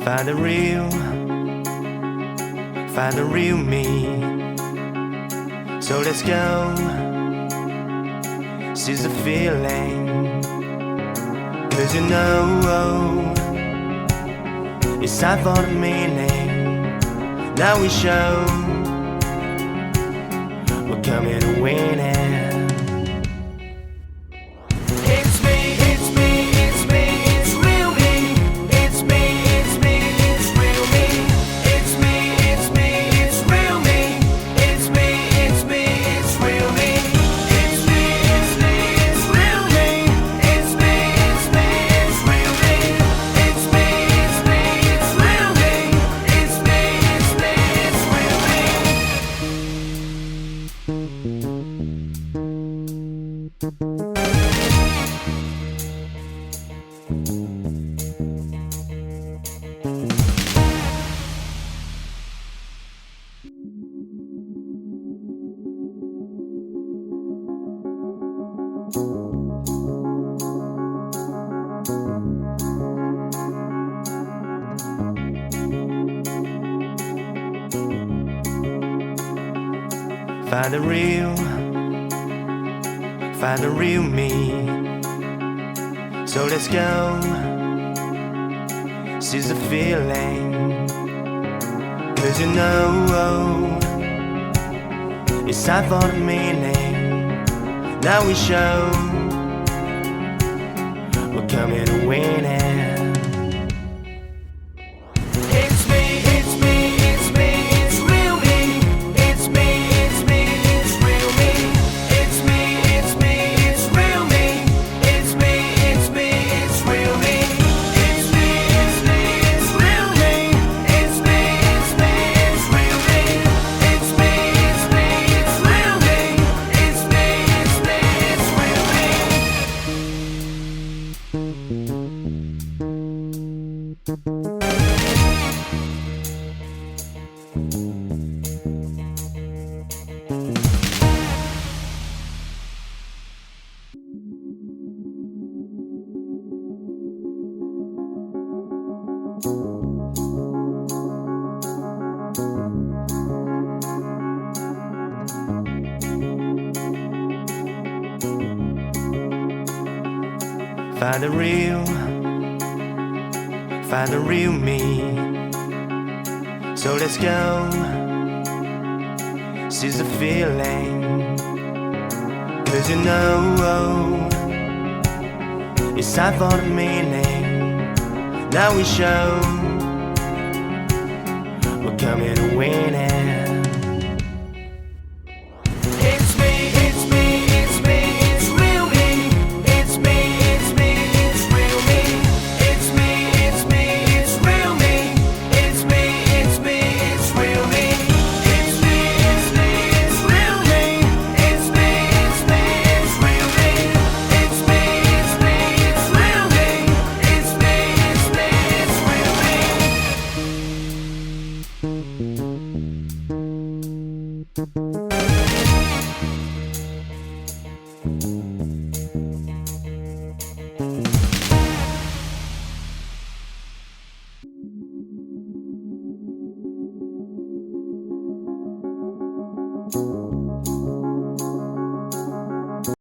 Find the real me. So let's go, seize the feeling. 'Cause you know it's time for the meaning. Now we show we're coming to win it. Find the real me. So let's go, seize the feeling. 'Cause you know it's time for the meaning. Now we show we're coming to win it. Find the real me. So let's go, seize the feeling. 'Cause you know it's time for the meaning. Now we show we're coming to win it.